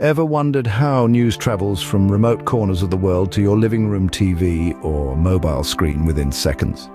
Ever wondered how news travels from remote corners of the world to your living room TV or mobile screen within seconds?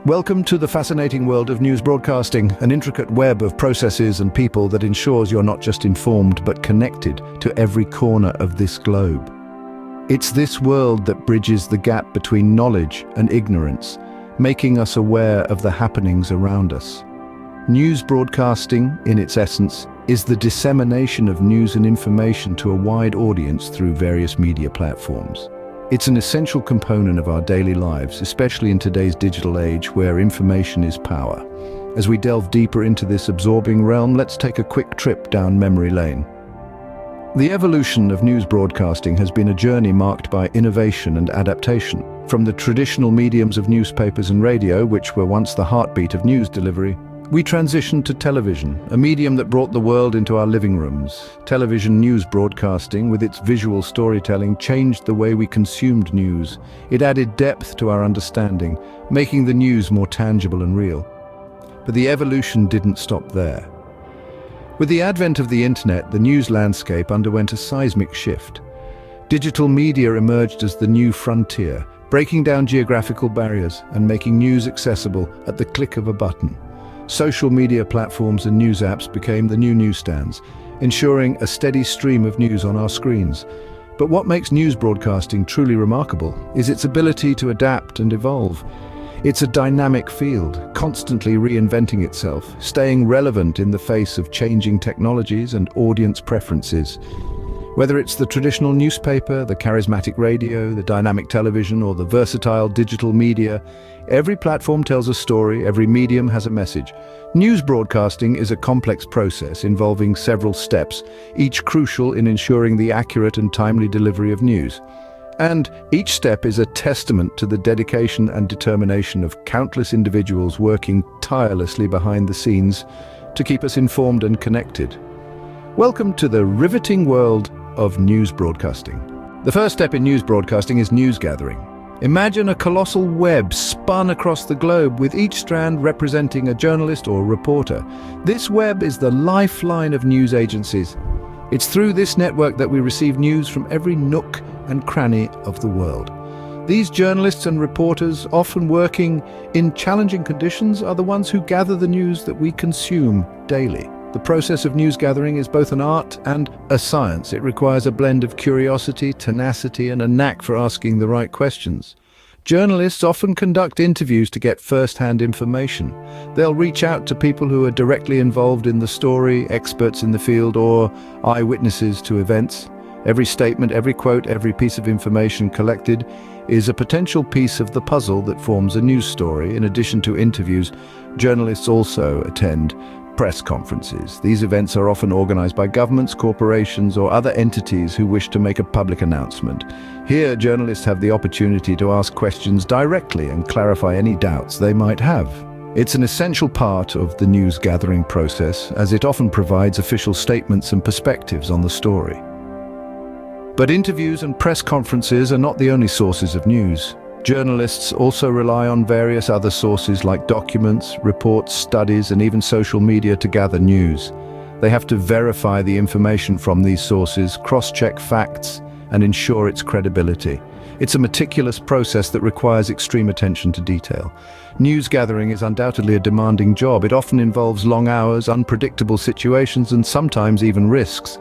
Welcome to the fascinating world of news broadcasting, an intricate web of processes and people that ensures you're not just informed but connected to every corner of this globe. It's this world that bridges the gap between knowledge and ignorance, making us aware of the happenings around us. News broadcasting, in its essence, is the dissemination of news and information to a wide audience through various media platforms. It's an essential component of our daily lives, especially in today's digital age where information is power. As we delve deeper into this absorbing realm, let's take a quick trip down memory lane. The evolution of news broadcasting has been a journey marked by innovation and adaptation. From the traditional mediums of newspapers and radio, which were once the heartbeat of news delivery, we transitioned to television, a medium that brought the world into our living rooms. Television news broadcasting, with its visual storytelling, changed the way we consumed news. It added depth to our understanding, making the news more tangible and real. But the evolution didn't stop there. With the advent of the internet, the news landscape underwent a seismic shift. Digital media emerged as the new frontier, breaking down geographical barriers and making news accessible at the click of a button. Social media platforms and news apps became the new newsstands, ensuring a steady stream of news on our screens. But what makes news broadcasting truly remarkable is its ability to adapt and evolve. It's a dynamic field, constantly reinventing itself, staying relevant in the face of changing technologies and audience preferences. Whether it's the traditional newspaper, the charismatic radio, the dynamic television, or the versatile digital media, every platform tells a story, every medium has a message. News broadcasting is a complex process involving several steps, each crucial in ensuring the accurate and timely delivery of news. And each step is a testament to the dedication and determination of countless individuals working tirelessly behind the scenes to keep us informed and connected. Welcome to the riveting world of news broadcasting. The first step in news broadcasting is news gathering. Imagine a colossal web spun across the globe with each strand representing a journalist or reporter. This web is the lifeline of news agencies. It's through this network that we receive news from every nook and cranny of the world. These journalists and reporters, often working in challenging conditions, are the ones who gather the news that we consume daily. The process of news gathering is both an art and a science. It requires a blend of curiosity, tenacity, and a knack for asking the right questions. Journalists often conduct interviews to get first-hand information. They'll reach out to people who are directly involved in the story, experts in the field, or eyewitnesses to events. Every statement, every quote, every piece of information collected is a potential piece of the puzzle that forms a news story. In addition to interviews, journalists also attend press conferences. These events are often organized by governments, corporations, or other entities who wish to make a public announcement. Here, journalists have the opportunity to ask questions directly and clarify any doubts they might have. It's an essential part of the news gathering process, as it often provides official statements and perspectives on the story. But interviews and press conferences are not the only sources of news. Journalists also rely on various other sources like documents, reports, studies, and even social media to gather news. They have to verify the information from these sources, cross-check facts, and ensure its credibility. It's a meticulous process that requires extreme attention to detail. News gathering is undoubtedly a demanding job. It often involves long hours, unpredictable situations, and sometimes even risks.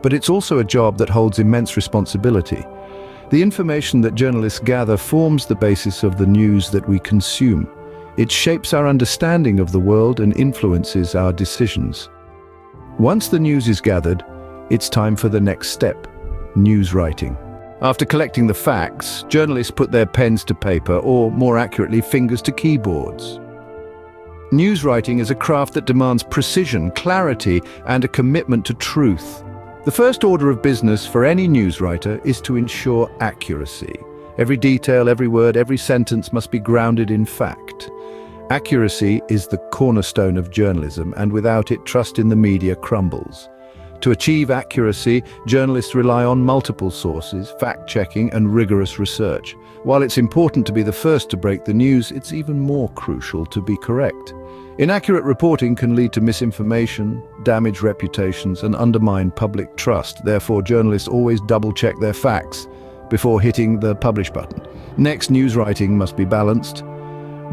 But it's also a job that holds immense responsibility. The information that journalists gather forms the basis of the news that we consume. It shapes our understanding of the world and influences our decisions. Once the news is gathered, it's time for the next step, news writing. After collecting the facts, journalists put their pens to paper, or more accurately, fingers to keyboards. News writing is a craft that demands precision, clarity, and a commitment to truth. The first order of business for any news writer is to ensure accuracy. Every detail, every word, every sentence must be grounded in fact. Accuracy is the cornerstone of journalism, and without it, trust in the media crumbles. To achieve accuracy, journalists rely on multiple sources, fact-checking, and rigorous research. While it's important to be the first to break the news, it's even more crucial to be correct. Inaccurate reporting can lead to misinformation, damage reputations, and undermine public trust. Therefore, journalists always double-check their facts before hitting the publish button. Next, news writing must be balanced.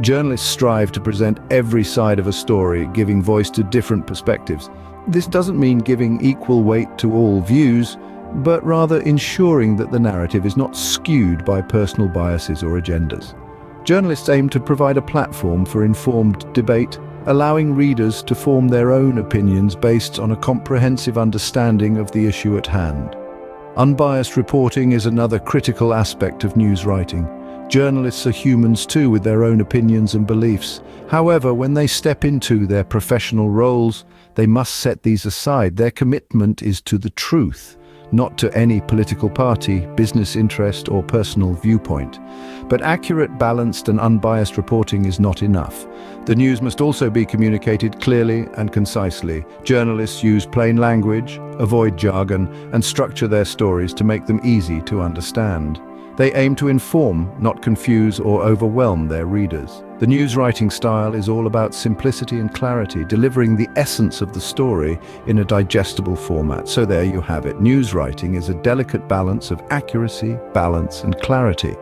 Journalists strive to present every side of a story, giving voice to different perspectives. This doesn't mean giving equal weight to all views, but rather ensuring that the narrative is not skewed by personal biases or agendas. Journalists aim to provide a platform for informed debate, allowing readers to form their own opinions based on a comprehensive understanding of the issue at hand. Unbiased reporting is another critical aspect of news writing. Journalists are humans too, with their own opinions and beliefs. However, when they step into their professional roles, they must set these aside. Their commitment is to the truth, not to any political party, business interest, or personal viewpoint. But accurate, balanced, and unbiased reporting is not enough. The news must also be communicated clearly and concisely. Journalists use plain language, avoid jargon, and structure their stories to make them easy to understand. They aim to inform, not confuse or overwhelm their readers. The news writing style is all about simplicity and clarity, delivering the essence of the story in a digestible format. So there you have it. News writing is a delicate balance of accuracy, balance, and clarity.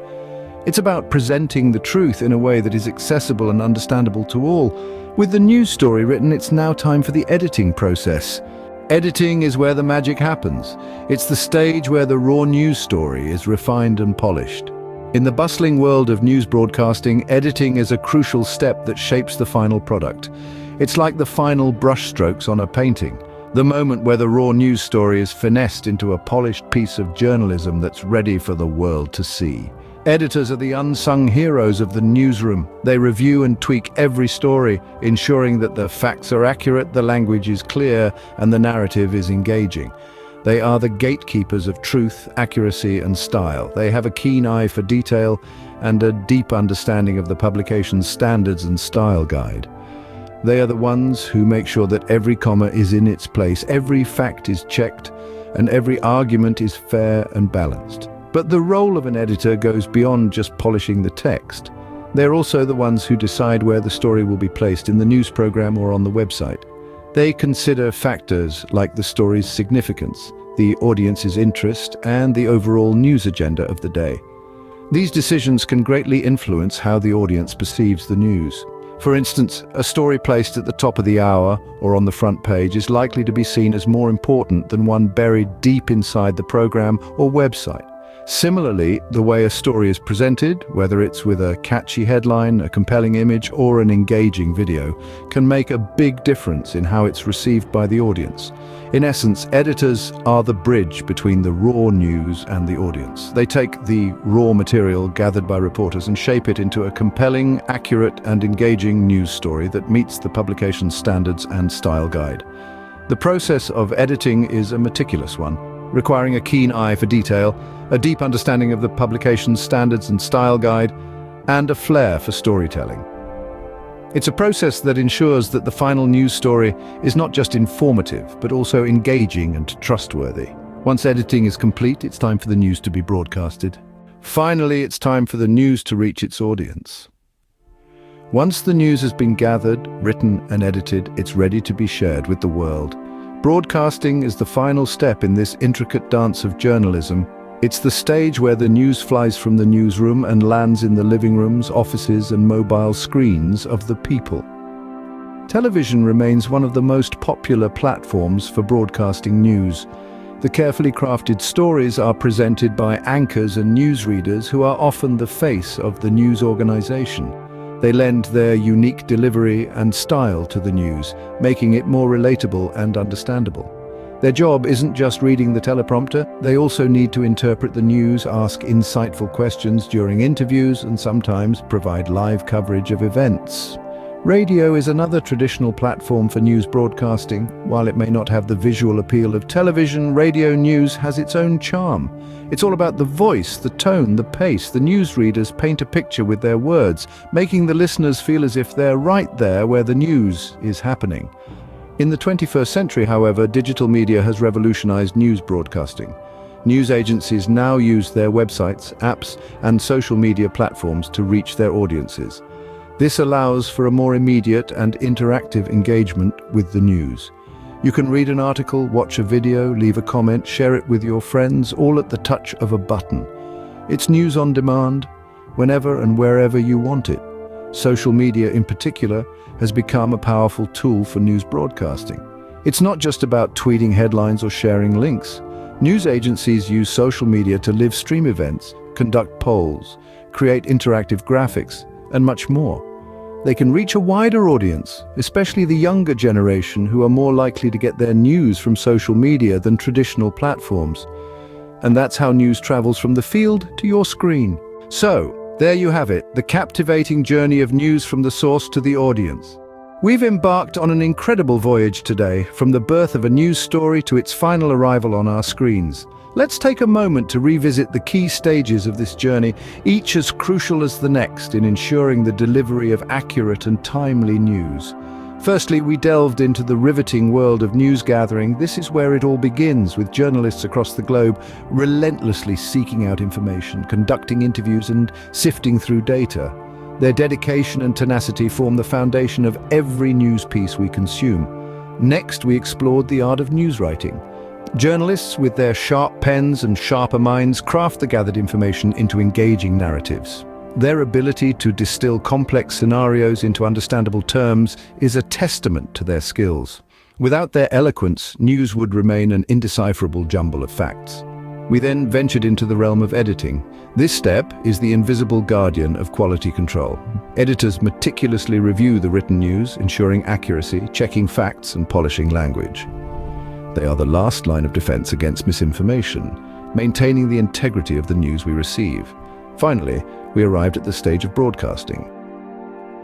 It's about presenting the truth in a way that is accessible and understandable to all. With the news story written, it's now time for the editing process. Editing is where the magic happens. It's the stage where the raw news story is refined and polished. In the bustling world of news broadcasting, editing is a crucial step that shapes the final product. It's like the final brushstrokes on a painting, the moment where the raw news story is finessed into a polished piece of journalism that's ready for the world to see. Editors are the unsung heroes of the newsroom. They review and tweak every story, ensuring that the facts are accurate, the language is clear, and the narrative is engaging. They are the gatekeepers of truth, accuracy, and style. They have a keen eye for detail and a deep understanding of the publication's standards and style guide. They are the ones who make sure that every comma is in its place, every fact is checked, and every argument is fair and balanced. But the role of an editor goes beyond just polishing the text. They're also the ones who decide where the story will be placed in the news program or on the website. They consider factors like the story's significance, the audience's interest, and the overall news agenda of the day. These decisions can greatly influence how the audience perceives the news. For instance, a story placed at the top of the hour or on the front page is likely to be seen as more important than one buried deep inside the program or website. Similarly, the way a story is presented, whether it's with a catchy headline, a compelling image, or an engaging video, can make a big difference in how it's received by the audience. In essence, editors are the bridge between the raw news and the audience. They take the raw material gathered by reporters and shape it into a compelling, accurate, and engaging news story that meets the publication's standards and style guide. The process of editing is a meticulous one, requiring a keen eye for detail, a deep understanding of the publication's standards and style guide, and a flair for storytelling. It's a process that ensures that the final news story is not just informative, but also engaging and trustworthy. Once editing is complete, it's time for the news to be broadcasted. Finally, it's time for the news to reach its audience. Once the news has been gathered, written, and edited, it's ready to be shared with the world. Broadcasting is the final step in this intricate dance of journalism. It's the stage where the news flies from the newsroom and lands in the living rooms, offices, and mobile screens of the people. Television remains one of the most popular platforms for broadcasting news. The carefully crafted stories are presented by anchors and newsreaders who are often the face of the news organization. They lend their unique delivery and style to the news, making it more relatable and understandable. Their job isn't just reading the teleprompter, they also need to interpret the news, ask insightful questions during interviews, and sometimes provide live coverage of events. Radio is another traditional platform for news broadcasting. While it may not have the visual appeal of television, radio news has its own charm. It's all about the voice, the tone, the pace. The newsreaders paint a picture with their words, making the listeners feel as if they're right there where the news is happening. In the 21st century, however, digital media has revolutionized news broadcasting. News agencies now use their websites, apps, and social media platforms to reach their audiences. This allows for a more immediate and interactive engagement with the news. You can read an article, watch a video, leave a comment, share it with your friends, all at the touch of a button. It's news on demand, whenever and wherever you want it. Social media, in particular, has become a powerful tool for news broadcasting. It's not just about tweeting headlines or sharing links. News agencies use social media to live stream events, conduct polls, create interactive graphics, and much more. They can reach a wider audience, especially the younger generation who are more likely to get their news from social media than traditional platforms. And that's how news travels from the field to your screen. So, there you have it, the captivating journey of news from the source to the audience. We've embarked on an incredible voyage today, from the birth of a news story to its final arrival on our screens. Let's take a moment to revisit the key stages of this journey, each as crucial as the next in ensuring the delivery of accurate and timely news. Firstly, we delved into the riveting world of news gathering. This is where it all begins, with journalists across the globe relentlessly seeking out information, conducting interviews, and sifting through data. Their dedication and tenacity form the foundation of every news piece we consume. Next, we explored the art of news writing. Journalists, with their sharp pens and sharper minds, craft the gathered information into engaging narratives. Their ability to distill complex scenarios into understandable terms is a testament to their skills. Without their eloquence, news would remain an indecipherable jumble of facts. We then ventured into the realm of editing. This step is the invisible guardian of quality control. Editors meticulously review the written news, ensuring accuracy, checking facts, and polishing language. They are the last line of defense against misinformation, maintaining the integrity of the news we receive. Finally, we arrived at the stage of broadcasting.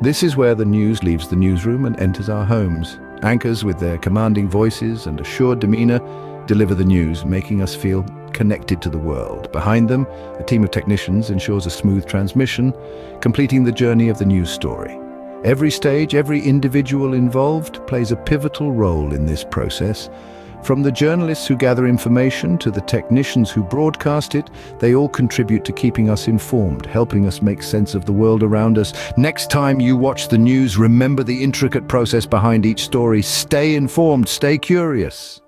This is where the news leaves the newsroom and enters our homes. Anchors, with their commanding voices and assured demeanor, deliver the news, making us feel connected to the world. Behind them, a team of technicians ensures a smooth transmission, completing the journey of the news story. Every stage, every individual involved plays a pivotal role in this process. From the journalists who gather information to the technicians who broadcast it, they all contribute to keeping us informed, helping us make sense of the world around us. Next time you watch the news, remember the intricate process behind each story. Stay informed, stay curious.